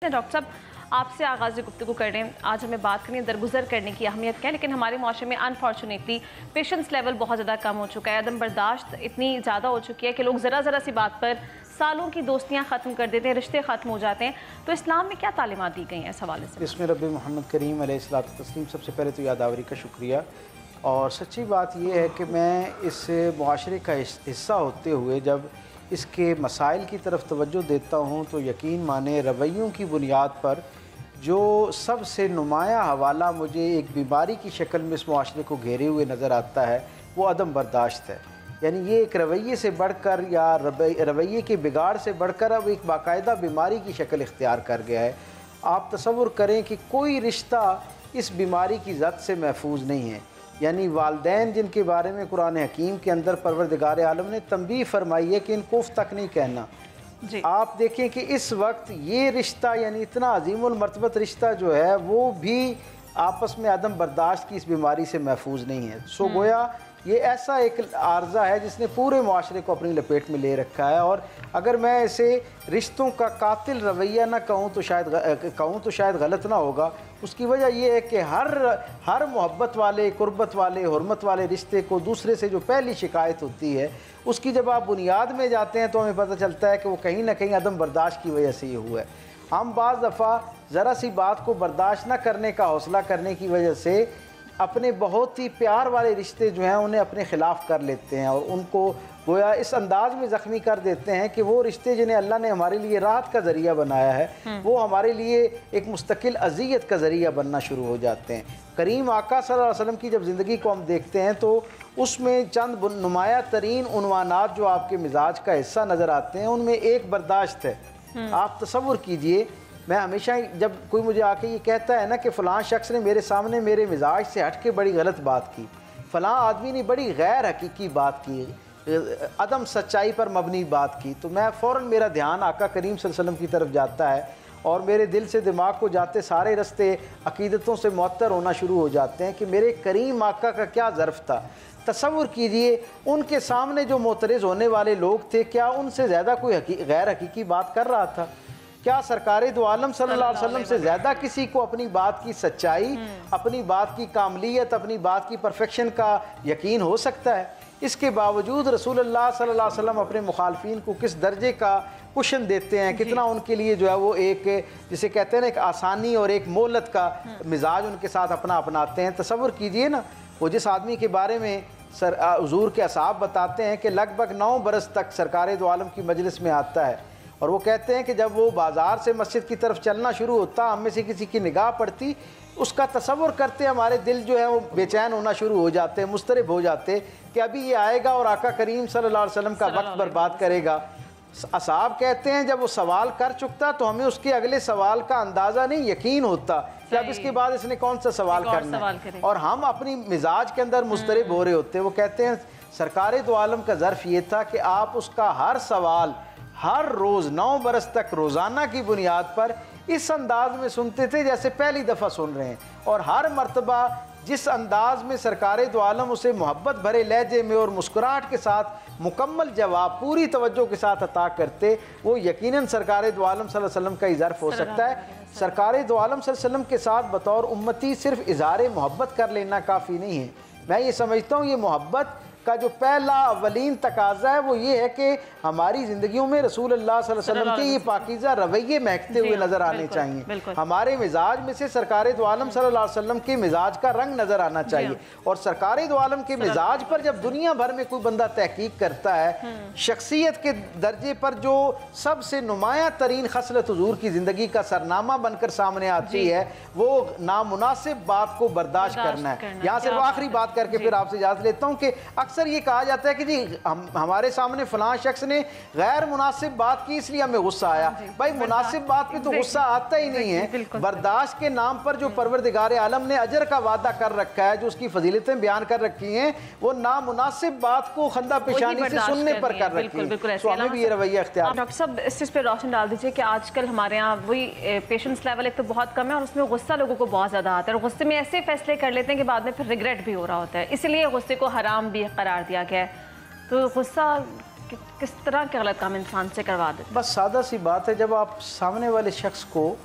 Doctor साहब, आपसे आगाज़ गुफ्तगू कर रहे हैं। आज हमें बात करनी है दरगुजर करने की अहमियत क्या है, लेकिन हमारे माशरे में अनफॉर्चुनेटली पेशेंस लेवल बहुत ज़्यादा कम हो चुका है। अदम बर्दाश्त इतनी ज़्यादा हो चुकी है कि लोग ज़रा सी बात पर सालों की दोस्तियाँ ख़त्म कर देते हैं, रिश्ते ख़त्म हो जाते हैं। तो इस्लाम में क्या तालीमात दी गई हैं इस हवाले से? इसमें रब मोहम्मद करीम अलैहिस्सलातु तस्लीम, सबसे पहले तो यादावरी का शुक्रिया। और सच्ची बात यह है कि मैं इस मुआशरे का हिस्सा होते हुए जब इसके मसाइल की तरफ तवज्जो देता हूँ तो यकीन माने रवैयों की बुनियाद पर जो सबसे नुमाया हवाला मुझे एक बीमारी की शक्ल में इस मुआशरे को घेरे हुए नज़र आता है वो अदम बर्दाश्त है। यानी ये एक रवैये से बढ़कर या रवैये के बिगाड़ से बढ़कर अब एक बाकायदा बीमारी की शक्ल इख्तियार कर गया है। आप तसव्वुर करें कि कोई रिश्ता इस बीमारी की ज़द से महफूज नहीं है। यानी वालदैन जिनके बारे में कुरान हकीम के अंदर परवरदिगार आलम ने तंबीह फरमाई है कि इनको उफ तक नहीं कहना जी। आप देखें कि इस वक्त ये रिश्ता यानी इतना अजीमुल मर्तबत रिश्ता जो है वो भी आपस में अदम बर्दाश्त की इस बीमारी से महफूज नहीं है। सो गोया ये ऐसा एक आर्जा है जिसने पूरे मुआशरे को अपनी लपेट में ले रखा है। और अगर मैं इसे रिश्तों का कातिल रवैया ना कहूँ तो शायद गलत ना होगा। उसकी वजह यह है कि हर मोहब्बत वाले, कुर्बत वाले, हुर्मत वाले रिश्ते को दूसरे से जो पहली शिकायत होती है उसकी जब आप बुनियाद में जाते हैं तो हमें पता चलता है कि वो कहीं ना कहीं अदम बर्दाश्त की वजह से ये हुआ है। हम बाज़ दफ़ा ज़रा सी बात को बर्दाश्त ना करने का हौसला करने की वजह से अपने बहुत ही प्यार वाले रिश्ते जो हैं उन्हें अपने ख़िलाफ़ कर लेते हैं और उनको गोया इस अंदाज में ज़ख्मी कर देते हैं कि वो रिश्ते जिन्हें अल्लाह ने हमारे लिए राहत का ज़रिया बनाया है वो हमारे लिए एक मुस्तकिल अज़ियत का ज़रिया बनना शुरू हो जाते हैं। करीम आका सल्लल्लाहु अलैहि वसल्लम की जब ज़िंदगी को हम देखते हैं तो उसमें चंद नुमाया तरीन उन्वानात जो आपके मिजाज का हिस्सा नज़र आते हैं उनमें एक बर्दाश्त है। आप तसव्वुर कीजिए, मैं हमेशा जब कोई मुझे आके ये कहता है ना कि फ़लाँ शख्स ने मेरे सामने मेरे मिजाज से हट के बड़ी गलत बात की, फ़लाँ आदमी ने बड़ी गैर हकीकी बात की, अदम सच्चाई पर मबनी बात की, तो मैं फ़ौरन मेरा ध्यान आका करीम सल्लल्लाहु अलैहि वसल्लम की तरफ जाता है और मेरे दिल से दिमाग को जाते सारे रस्ते अकीदतों से मुअत्तर होना शुरू हो जाते हैं कि मेरे करीम आका का क्या ज़र्फ़ था। तसव्वुर कीजिए उनके सामने जो मोतरज़ होने वाले लोग थे क्या उनसे ज़्यादा कोई गैर हकीकी बात कर रहा था? क्या सरकारे दो आलम सल्लल्लाहु अलैहि वसल्लम से ज़्यादा किसी को अपनी बात की सच्चाई, अपनी बात की कामलियत, अपनी बात की परफेक्शन का यकीन हो सकता है? इसके बावजूद रसूलुल्लाह सल्लल्लाहु अलैहि वसल्लम अपने मुखालफिन को किस दर्जे का कुशन देते हैं, कितना उनके लिए जो है वो एक जिसे कहते हैं ना एक आसानी और एक मोहलत का मिजाज उनके साथ अपनाते हैं। तसव्वुर कीजिए ना वो जिस आदमी के बारे में हुज़ूर के असहाब बताते हैं कि लगभग 9 बरस तक सरकारे दो आलम की मजलिस में आता है और वो कहते हैं कि जब वो बाज़ार से मस्जिद की तरफ चलना शुरू होता हम में से किसी की निगाह पड़ती उसका तसव्वुर करते हमारे दिल जो है वो बेचैन होना शुरू हो जाते, मुस्तरब हो जाते कि अभी ये आएगा और आका करीम सल्लल्लाहु अलैहि वसल्लम का वक्त बर्बाद करेगा। असहाब कहते हैं जब वो सवाल कर चुकता तो हमें उसके अगले सवाल का अंदाज़ा नहीं, यकीन होता कि अब इसके बाद इसने कौन सा सवाल करना है और हम अपनी मिजाज के अंदर मुस्तरब हो रहे होते। वो कहते हैं सरकारे दो आलम का ज़र्फ़ ये था कि आप उसका हर सवाल हर रोज़ 9 बरस तक रोज़ाना की बुनियाद पर इस अंदाज में सुनते थे जैसे पहली दफ़ा सुन रहे हैं और हर मर्तबा जिस अंदाज में सरकारे दो आलम उसे मोहब्बत भरे लहजे में और मुस्कुराहट के साथ मुकम्मल जवाब पूरी तवज्जो के साथ अता करते वो यकीनन सरकारे दो आलम सल्लल्लाहु अलैहि वसल्लम का ही ज़र्फ़ हो सकता है। सरकारे दो आलम सल्लल्लाहु अलैहि वसल्लम के साथ बतौर उम्मती सिर्फ इज़हार मोहब्बत कर लेना काफ़ी नहीं है। मैं ये समझता हूँ ये मोहब्बत का जो पहला अवलीन तकाजा है वो ये है कि हमारी ज़िंदगियों में रसूलुल्लाह सल्लल्लाहु अलैहि वसल्लम के ये पाकीज़ा रवैये महकते हुए नज़र आने चाहिए। हमारे मिजाज में से सरकारे दो आलम सल्लल्लाहु अलैहि वसल्लम के मिजाज का रंग नज़र आना चाहिए और सरकारे दो आलम के मिजाज पर जब दुनिया भर में कोई बंदा तहकीक करता है शख्सियत के दर्जे पर जो सबसे नुमाया तरीन खसलत हुज़ूर की ज़िंदगी का सरनामा बनकर सामने आती है वो नामुनासिब बात को बर्दाश्त करना है। यहाँ सिर्फ आखिरी बात करके फिर आपसे इजाज़त लेता हूँ कि अक्सर ये कहा जाता है कि जी हमारे सामने फलां शख्स ने गैर मुनासिब बात की इसलिए हमें गुस्सा आया। भाई मुनासिब बात पे तो गुस्सा आता ही नहीं है। बर्दाश्त के नाम पर जो परवरदिगार आलम ने अजर का वादा कर रखा है, जो उसकी फजीलतें बयान कर रखी हैं, वो नामुनासिब बात को खंदा पेशानी से सुनने पर कर रखी है। तो हमें भी ये रवैया इख्तियार। डॉक्टर साहब इस चीज़ पे रोशनी डाल दीजिए कि आजकल हमारे यहाँ वही पेशेंस लेवल एक तो बहुत कम है और उसमें गुस्सा लोगों को बहुत ज़्यादा आता है और गुस्से में ऐसे फैसले कर लेते हैं कि बाद में फिर रिग्रेट भी हो रहा होता है, इसलिए गुस्से को हराम भी करार दिया गया है। तो गुस्सा किस तरह के गलत काम इंसान से करवा देते? बस सादा सी बात है, जब आप सामने वाले शख्स को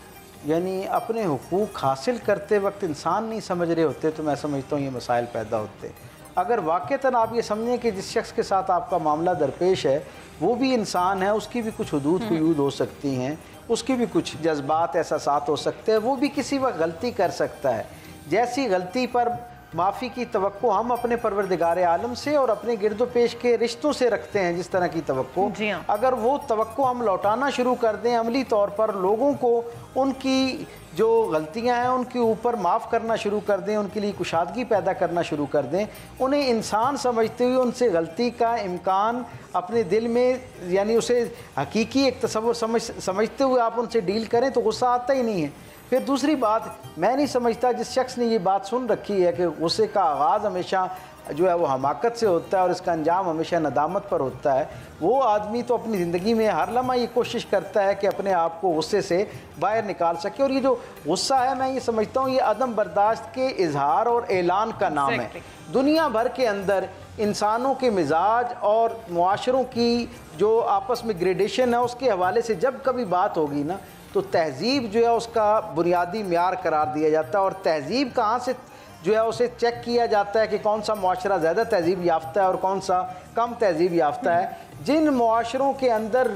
यानी अपने हुकूक हासिल करते वक्त इंसान नहीं समझ रहे होते, तो मैं समझता हूँ ये मसाइल पैदा होते। अगर वाक़तन आप ये समझें कि जिस शख्स के साथ आपका मामला दरपेश है वो भी इंसान है, उसकी भी कुछ हुदूद क़ुयूद हो सकती हैं, उसकी भी कुछ जज्बात एहसासात हो सकते हैं, वो भी किसी वक्त गलती कर सकता है। जैसी गलती पर माफ़ी की तवक्को हम अपने परवरदिगार आलम से और अपने गिरदो पेश के रिश्तों से रखते हैं, जिस तरह की तवक्को, अगर वो तवक्को हम लौटाना शुरू कर दें अमली तौर पर, लोगों को उनकी जो गलतियां हैं उनके ऊपर माफ़ करना शुरू कर दें, उनके लिए कुशादगी पैदा करना शुरू कर दें, उन्हें इंसान समझते हुए उनसे गलती का इम्कान अपने दिल में यानी उसे हकीकी एक तसव्वुर समझते हुए आप उनसे डील करें तो गुस्सा आता ही नहीं है। फिर दूसरी बात, मैं नहीं समझता जिस शख्स ने ये बात सुन रखी है कि गुस्से का आगाज़ हमेशा जो है वो हमाकत से होता है और इसका अंजाम हमेशा नदामत पर होता है, वो आदमी तो अपनी ज़िंदगी में हर लम्हा ये कोशिश करता है कि अपने आप को गुस्से से बाहर निकाल सके। और ये जो गुस्सा है, मैं ये समझता हूँ ये अदम बर्दाश्त के इजहार और ऐलान का नाम है। दुनिया भर के अंदर इंसानों के मिजाज और मुआशरों की जो आपस में ग्रेडेशन है उसके हवाले से जब कभी बात होगी ना, तो तहज़ीब जो है उसका बुनियादी म्यार करार दिया जाता है। और तहज़ीब कहाँ से जो है उसे चेक किया जाता है कि कौन सा मुआशरा ज़्यादा तहज़ीब याफ्ता है और कौन सा कम तहज़ीब याफ्ता है। जिन मुआशरों के अंदर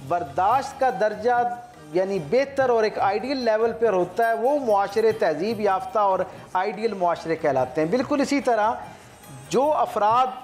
बर्दाश्त का दर्जा यानी बेहतर और एक आइडियल लेवल पर होता है, वो मुआशरे तहज़ीब याफ्ता और आइडियल मुआशरे कहलाते हैं। बिल्कुल इसी तरह जो अफराद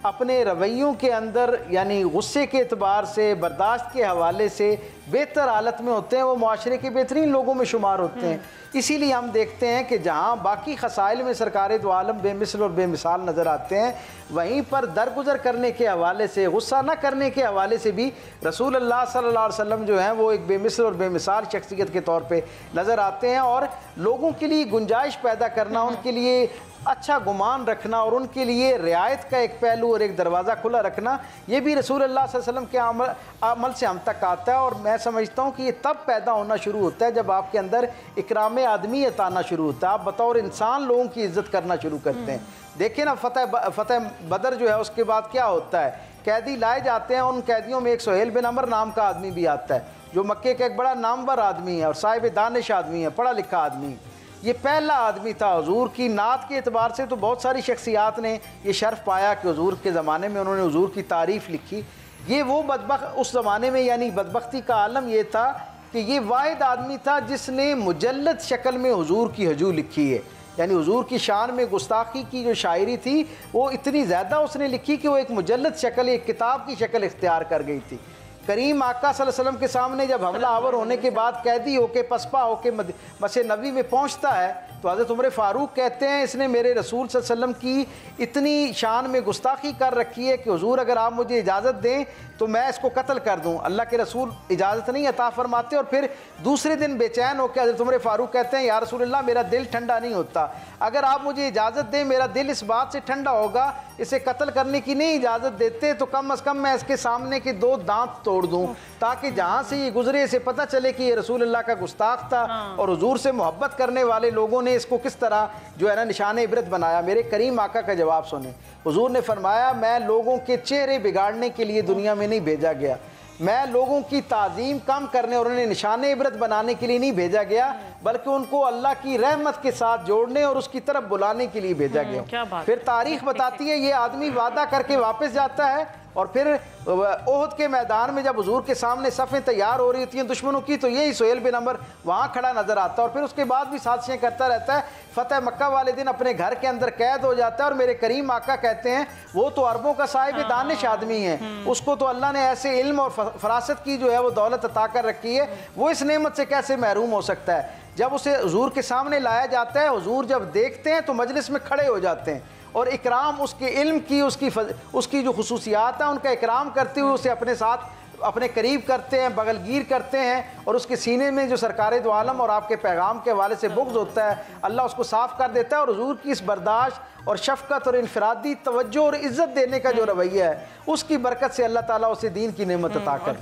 अपने रवैयों के अंदर यानी गुस्से के एतबार से, बर्दाश्त के हवाले से बेहतर हालत में होते हैं, वो मुआशरे के बेहतरीन लोगों में शुमार होते हैं। इसीलिए हम देखते हैं कि जहाँ बाकी खसाइल में सरकार दो आलम बेमिसल और बेमिसाल नज़र आते हैं, वहीं पर दरगुजर करने के हवाले से, गुस्सा न करने के हवाले से भी रसूल अल्लाह सल्लल्लाहु अलैहि वसल्लम जो हैं वो एक बेमिसल और बेमिसाल शख्सियत के तौर पे नज़र आते हैं। और लोगों के लिए गुंजाइश पैदा करना, उनके लिए अच्छा गुमान रखना और उनके लिए रियायत का एक पहलू और एक दरवाज़ा खुला रखना, ये भी रसूल अल्लाह सल्लल्लाहु अलैहि वसल्लम के अमल से हम तक आता है। और मैं समझता हूँ कि ये तब पैदा होना शुरू होता है जब आपके अंदर इकराम आदमियत आना शुरू होता है, आप बतौर इंसान लोगों की इज़्ज़त करना शुरू करते हैं। देखिए ना, फतेह बदर जो है उसके बाद क्या होता है, कैदी लाए जाते हैं, उन कैदियों में एक सुहेल बिन अमर नाम का आदमी भी आता है जो मक्के का एक बड़ा नामवर आदमी है और साहिब दानिश आदमी है, पढ़ा लिखा आदमी। ये पहला आदमी था हुजूर की नात के एतबार से, तो बहुत सारी शख्सियात ने ये शर्फ पाया कि हुजूर के ज़माने में उन्होंने हुजूर की तारीफ़ लिखी। ये वो बदबख्त उस ज़माने में यानी बदबख्ती का आलम ये था कि ये वाहिद आदमी था जिसने मुजल्लद शक्ल में हुजूर की हजू लिखी है, यानी हुजूर की शान में गुस्ताखी की जो शायरी थी वो इतनी ज़्यादा उसने लिखी कि वो एक मुजल्लद शक्ल, एक किताब की शक्ल इख्तियार कर गई थी। करीम आका सल्लल्लाहु अलैहि वसल्लम के सामने जब हमला आवर होने के बाद कैदी होके पसपा होके मस्जिद नबी में पहुंचता है, तो हज़रत उमर फ़ारूक कहते हैं इसने मेरे रसूल सल्लल्लाहु अलैहि वसल्लम की इतनी शान में गुस्ताखी कर रखी है कि हुजूर अगर आप मुझे इजाज़त दें तो मैं इसको कत्ल कर दूं। अल्लाह के रसूल इजाज़त नहीं अता फरमाते और फिर दूसरे दिन बेचैन होकर हज़रत उमर फ़ारूक कहते हैं या रसूल अल्लाह मेरा दिल ठंडा नहीं होता, अगर आप मुझे इजाज़त दें मेरा दिल इस बात से ठंडा होगा, इसे कत्ल करने की नहीं इजाज़त देते तो कम अज़ कम मैं इसके सामने के 2 दांत तोड़ दूँ ताकि जहाँ से ये गुजरे इसे पता चले कि ये रसूल अल्लाह का गुस्ताख था और हुजूर से मोहब्बत करने वाले लोगों ने इसको किस तरह जो है ना निशान इबरत बनाया। मेरे करीम आका का जवाब सुने, हुजूर ने फरमाया मैं लोगों के चेहरे बिगाड़ने के लिए दुनिया में नहीं भेजा गया, मैं लोगों की ताज़ीम कम करने और उन्हें निशान इबरत बनाने के लिए नहीं भेजा गया, बल्कि उनको अल्लाह की रहमत के साथ जोड़ने और उसकी तरफ बुलाने के लिए भेजा गया। फिर तारीख बताती है ये आदमी वादा करके वापस जाता है और फिर ओहद के मैदान में जब हुजूर के सामने सफ़ें तैयार हो रही होती हैं दुश्मनों की, तो यही सुहेल बिन अमर वहाँ खड़ा नज़र आता है और फिर उसके बाद भी साजिशें करता रहता है। फ़तेह मक्का वाले दिन अपने घर के अंदर कैद हो जाता है और मेरे करीम आका कहते हैं वो तो अरबों का साहिब दानिश आदमी है, उसको तो अल्लाह ने ऐसे इल्म और फरासत की जो है वो दौलत अता कर रखी है, वो इस नेमत से कैसे महरूम हो सकता है। जब उसे हुजूर के सामने लाया जाता है, हुजूर जब देखते हैं तो मजलिस में खड़े हो जाते हैं और इकराम उसके इल्म की उसकी जो खुसूसियात हैं उनका इकराम करते हुए उसे अपने साथ अपने करीब करते हैं, बगलगीर करते हैं और उसके सीने में जो सरकार दो आलम और आपके पैगाम के हवाले से बुग़्ज़ होता है अल्लाह उसको साफ़ कर देता है और हुजूर की इस बर्दाश्त और शफ़क़त और इनफरादी तवज्जो और इज़्ज़त देने का जो रवैया है उसकी बरकत से अल्लाह ताला उसे दीन की नेमत अता करता है।